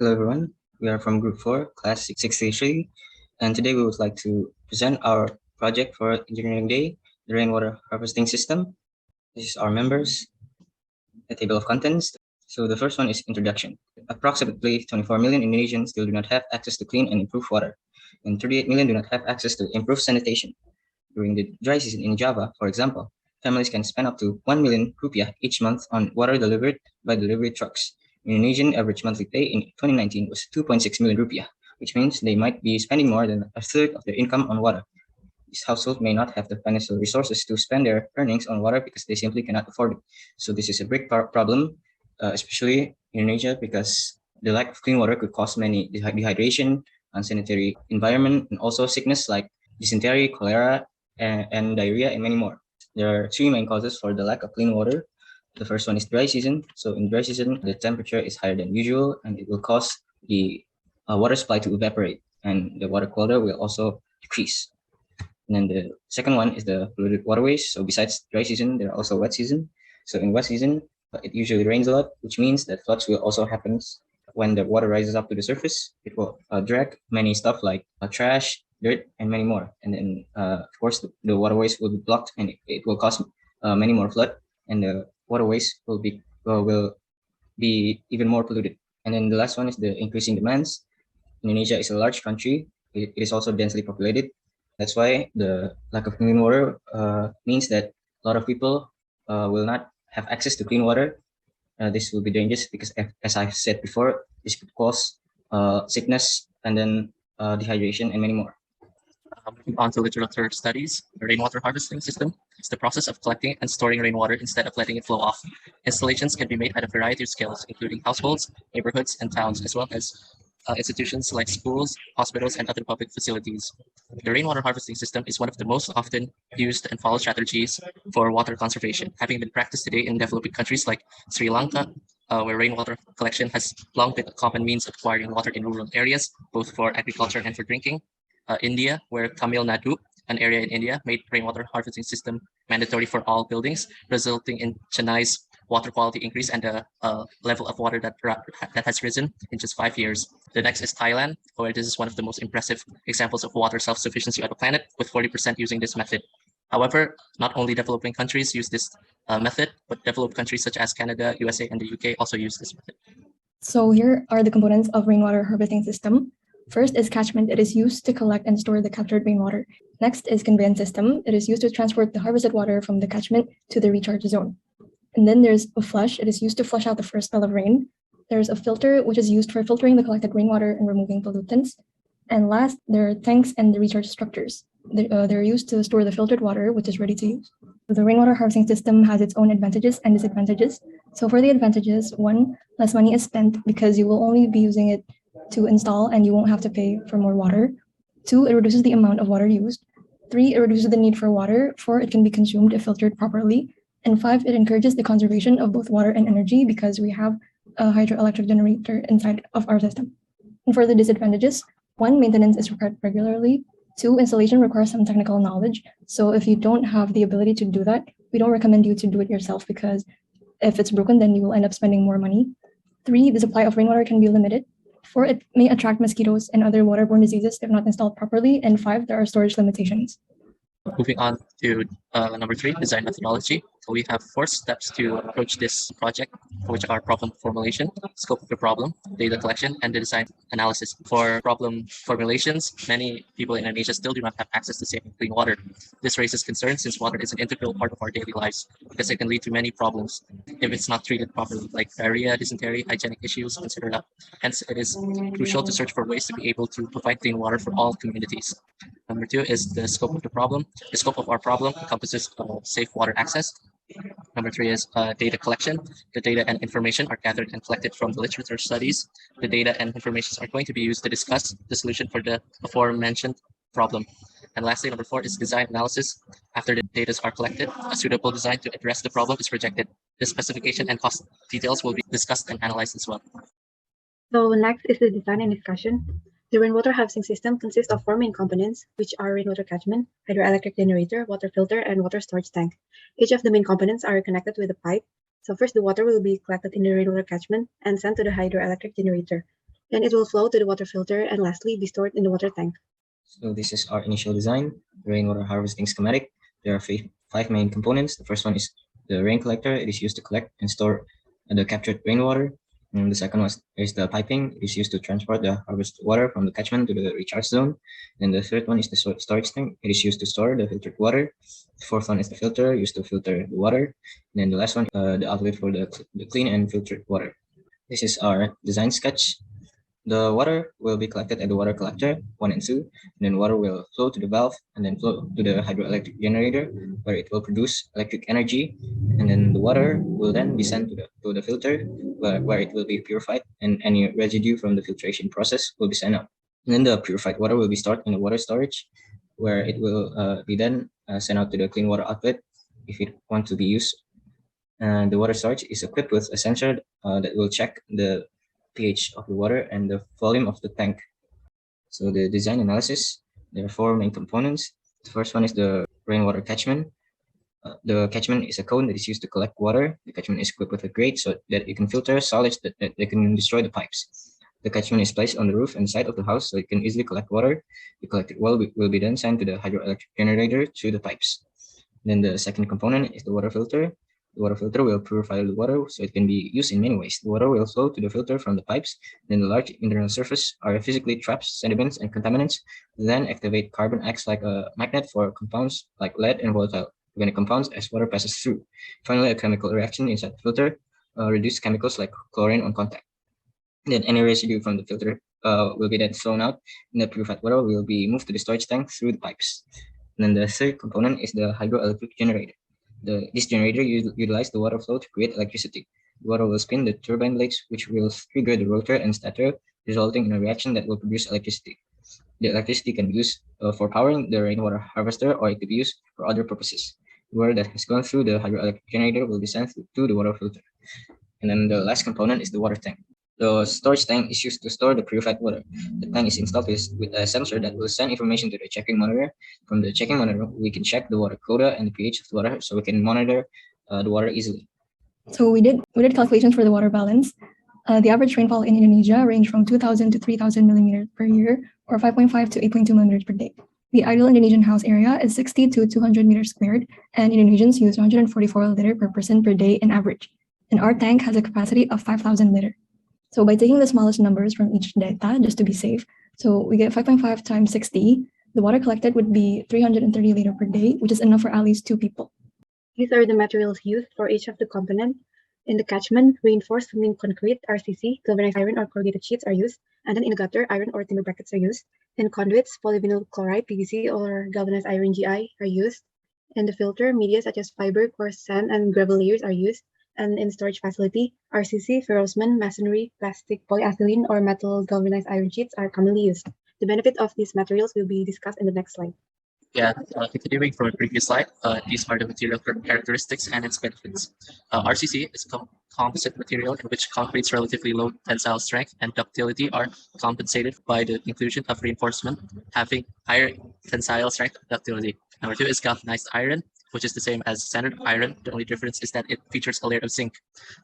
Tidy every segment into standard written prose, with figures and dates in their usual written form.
Hello everyone, we are from Group 4, Class 663, and today we would like to present our project for Engineering Day, the Rainwater Harvesting System. This is our members, the table of contents. So the first one is introduction. Approximately 24 million Indonesians still do not have access to clean and improved water, and 38 million do not have access to improved sanitation. During the dry season in Java, for example, families can spend up to 1 million rupiah each month on water delivered by delivery trucks. Indonesian average monthly pay in 2019 was 2.6 million rupiah, which means they might be spending more than a third of their income on water. These households may not have the financial resources to spend their earnings on water because they simply cannot afford it. So this is a big problem, especially in Indonesia, because the lack of clean water could cause many dehydration, unsanitary environment, and also sickness like dysentery, cholera, and diarrhea, and many more. There are three main causes for the lack of clean water. The first one is dry season. So in dry season, the temperature is higher than usual, and it will cause the water supply to evaporate, and the water quality will also decrease. And then the second one is the polluted waterways. So besides dry season, there are also wet season. So in wet season, it usually rains a lot, which means that floods will also happen when the water rises up to the surface. It will drag many stuff like trash, dirt, and many more. And then, of course, the waterways will be blocked, and it will cause many more flood, and the waterways will be even more polluted. And then the last one is the increasing demands. Indonesia is a large country. It is also densely populated. That's why the lack of clean water means that a lot of people will not have access to clean water. This will be dangerous because, as I've said before, this could cause sickness and then dehydration and many more. Moving on to literature studies, the rainwater harvesting system is the process of collecting and storing rainwater instead of letting it flow off. Installations can be made at a variety of scales, including households, neighborhoods, and towns, as well as institutions like schools, hospitals, and other public facilities. The rainwater harvesting system is one of the most often used and followed strategies for water conservation, having been practiced today in developing countries like Sri Lanka, where rainwater collection has long been a common means of acquiring water in rural areas, both for agriculture and for drinking. India, where Tamil Nadu, an area in India, made rainwater harvesting system mandatory for all buildings, resulting in Chennai's water quality increase and the level of water that has risen in just 5 years. The next is Thailand, where this is one of the most impressive examples of water self-sufficiency on the planet, with 40% using this method. However, not only developing countries use this method, but developed countries such as Canada, USA, and the UK also use this method. So here are the components of rainwater harvesting system. First is catchment. It is used to collect and store the captured rainwater. Next is conveyance system. It is used to transport the harvested water from the catchment to the recharge zone. And then there's a flush. It is used to flush out the first spell of rain. There's a filter, which is used for filtering the collected rainwater and removing pollutants. And last, there are tanks and the recharge structures. They're used to store the filtered water, which is ready to use. The rainwater harvesting system has its own advantages and disadvantages. So for the advantages, 1, less money is spent because you will only be using it to install and you won't have to pay for more water. 2, it reduces the amount of water used. 3, it reduces the need for water. 4, it can be consumed if filtered properly. And 5, it encourages the conservation of both water and energy because we have a hydroelectric generator inside of our system. And for the disadvantages, 1, maintenance is required regularly. 2, installation requires some technical knowledge. So if you don't have the ability to do that, we don't recommend you to do it yourself because if it's broken, then you will end up spending more money. 3, the supply of rainwater can be limited. 4, it may attract mosquitoes and other waterborne diseases if not installed properly. And 5, there are storage limitations. Moving on to number 3, design methodology. So we have 4 steps to approach this project, which are problem formulation, scope of the problem, data collection, and the design analysis. For problem formulations, many people in Indonesia still do not have access to safe and clean water. This raises concern since water is an integral part of our daily lives because it can lead to many problems if it's not treated properly, like diarrhea, dysentery, hygienic issues, etc. Hence, it is crucial to search for ways to be able to provide clean water for all communities. Number 2 is the scope of the problem. The scope of our problem encompasses safe water access. Number 3 is data collection. The data and information are gathered and collected from the literature studies. The data and information are going to be used to discuss the solution for the aforementioned problem. And lastly, number 4 is design analysis. After the data are collected, a suitable design to address the problem is projected. The specification and cost details will be discussed and analyzed as well. So next is the design and discussion. The rainwater harvesting system consists of 4 main components, which are rainwater catchment, hydroelectric generator, water filter, and water storage tank. Each of the main components are connected with a pipe. So first, the water will be collected in the rainwater catchment and sent to the hydroelectric generator. and it will flow to the water filter and lastly be stored in the water tank. So this is our initial design, the rainwater harvesting schematic. There are five main components. The first one is the rain collector. It is used to collect and store the captured rainwater. And the second one is the piping. It is used to transport the harvested water from the catchment to the recharge zone. And the third one is the storage tank. It is used to store the filtered water. The fourth one is the filter, used to filter the water. And then the last one, the outlet for the clean and filtered water. This is our design sketch. The water will be collected at the water collector 1 and 2, and then water will flow to the valve and then flow to the hydroelectric generator where it will produce electric energy, and then the water will then be sent to the filter where it will be purified and any residue from the filtration process will be sent out. And then the purified water will be stored in the water storage where it will be then sent out to the clean water outlet if it wants to be used. And the water storage is equipped with a sensor that will check the pH of the water and the volume of the tank. So the design analysis, there are four main components. The first one is the rainwater catchment. The catchment is a cone that is used to collect water. The catchment is equipped with a grate so that it can filter solids that they can destroy the pipes. The catchment is placed on the roof and side of the house so it can easily collect water. The collected water will be then sent to the hydroelectric generator through the pipes. Then the second component is the water filter. The water filter will purify the water so it can be used in many ways. The water will flow to the filter from the pipes. Then the large internal surface are physically traps sediments and contaminants. Then activate carbon acts like a magnet for compounds like lead and volatile organic compounds as water passes through. Finally, a chemical reaction inside the filter reduces chemicals like chlorine on contact. Then any residue from the filter will be then thrown out, and the purified water will be moved to the storage tank through the pipes. And then the third component is the hydroelectric generator. This generator utilizes the water flow to create electricity. The water will spin the turbine blades, which will trigger the rotor and stator, resulting in a reaction that will produce electricity. The electricity can be used for powering the rainwater harvester, or it could be used for other purposes. The water that has gone through the hydroelectric generator will be sent to the water filter. And then the last component is the water tank. The storage tank is used to store the purified water. The tank is installed with a sensor that will send information to the checking monitor. From the checking monitor, we can check the water quota and the pH of the water so we can monitor the water easily. So we did calculations for the water balance. The average rainfall in Indonesia ranged from 2,000 to 3,000 millimeters per year, or 5.5 to 8.2 millimeters per day. The ideal Indonesian house area is 60 to 200 meters squared, and Indonesians use 144 liter per person per day in average. And our tank has a capacity of 5,000 liter. So by taking the smallest numbers from each data, just to be safe, so we get 5.5 times 60, the water collected would be 330 liter per day, which is enough for at least 2 people. These are the materials used for each of the components. In the catchment, reinforced cement concrete, RCC, galvanized iron or corrugated sheets are used, and then in the gutter, iron or timber brackets are used. In conduits, polyvinyl chloride, PVC, or galvanized iron GI are used. In the filter, media such as fiber, coarse sand, and gravel layers are used. And in storage facility, RCC, ferrocement, masonry, plastic, polyethylene, or metal galvanized iron sheets are commonly used. The benefit of these materials will be discussed in the next slide. Yeah, continuing from the previous slide, these are the material characteristics and its benefits. RCC is a composite material in which concrete's relatively low tensile strength and ductility are compensated by the inclusion of reinforcement having higher tensile strength and ductility. Number 2 is galvanized iron, which is the same as standard iron. The only difference is that it features a layer of zinc.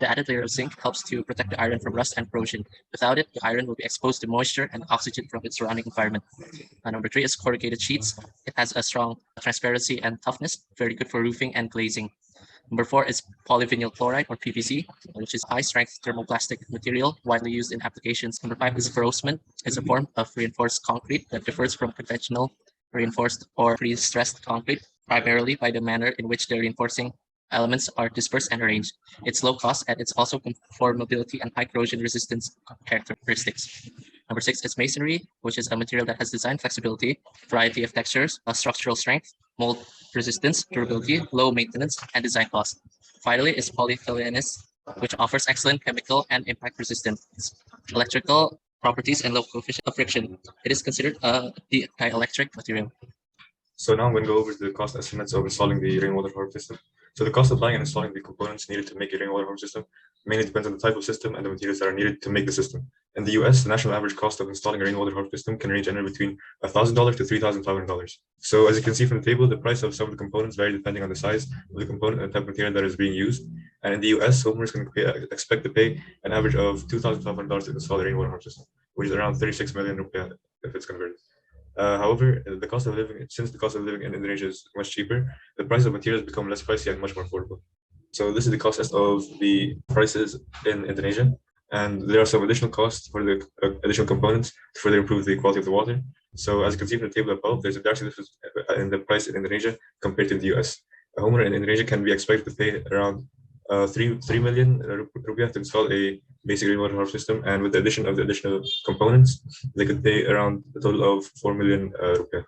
The added layer of zinc helps to protect the iron from rust and corrosion. Without it, the iron will be exposed to moisture and oxygen from its surrounding environment. Number 3 is corrugated sheets. It has a strong transparency and toughness, very good for roofing and glazing. Number 4 is polyvinyl chloride or PVC, which is high-strength thermoplastic material widely used in applications. Number 5 is ferrocement. It's a form of reinforced concrete that differs from conventional reinforced or pre-stressed concrete, primarily by the manner in which the reinforcing elements are dispersed and arranged. It's low cost and it's also conformability and high corrosion resistance characteristics. Number 6 is masonry, which is a material that has design flexibility, variety of textures, structural strength, mold resistance, durability, low maintenance, and design cost. Finally is polyethylene, which offers excellent chemical and impact resistance, electrical properties, and low coefficient of friction. It is considered a dielectric material. So now I'm going to go over the cost estimates of installing the rainwater harvesting system. So the cost of buying and installing the components needed to make a rainwater harvesting system mainly depends on the type of system and the materials that are needed to make the system. In the US, the national average cost of installing a rainwater harvesting system can range anywhere between $1,000 to $3,500. So as you can see from the table, the price of some of the components vary depending on the size of the component and the type of material that is being used. And in the US, homeowners can expect to pay an average of $2,500 to install a rainwater harvesting system. which is around 36 million rupiah if it's converted. However, since the cost of living in Indonesia is much cheaper, the price of materials become less pricey and much more affordable. So this is the cost of the prices in Indonesia, and there are some additional costs for the additional components to further improve the quality of the water. So as you can see from the table above, there's a drastic difference in the price in Indonesia compared to the US. A homeowner in Indonesia can be expected to pay around 3 million rupiah to install a basic rainwater harvesting system, and with the addition of the additional components, they could pay around a total of 4 million rupiah.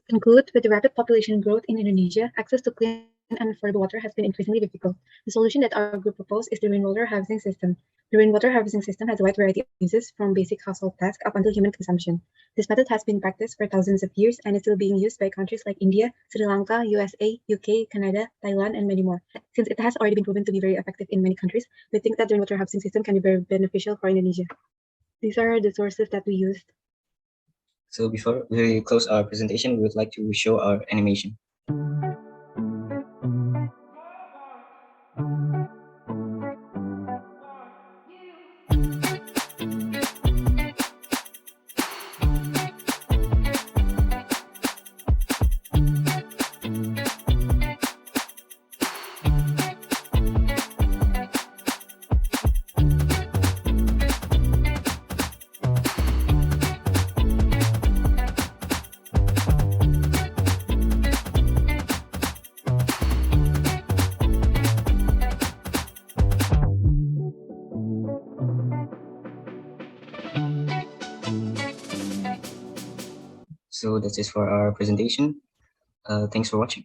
To conclude, with the rapid population growth in Indonesia, access to clean and affordable water has been increasingly difficult. The solution that our group proposed is the rainwater harvesting system. The rainwater harvesting system has a wide variety of uses, from basic household tasks up until human consumption. This method has been practiced for thousands of years and is still being used by countries like India, Sri Lanka, USA, UK, Canada, Thailand, and many more. Since it has already been proven to be very effective in many countries, we think that the rainwater harvesting system can be very beneficial for Indonesia. These are the sources that we used. So before we close our presentation, we would like to show our animation. So that's it for our presentation. Thanks for watching.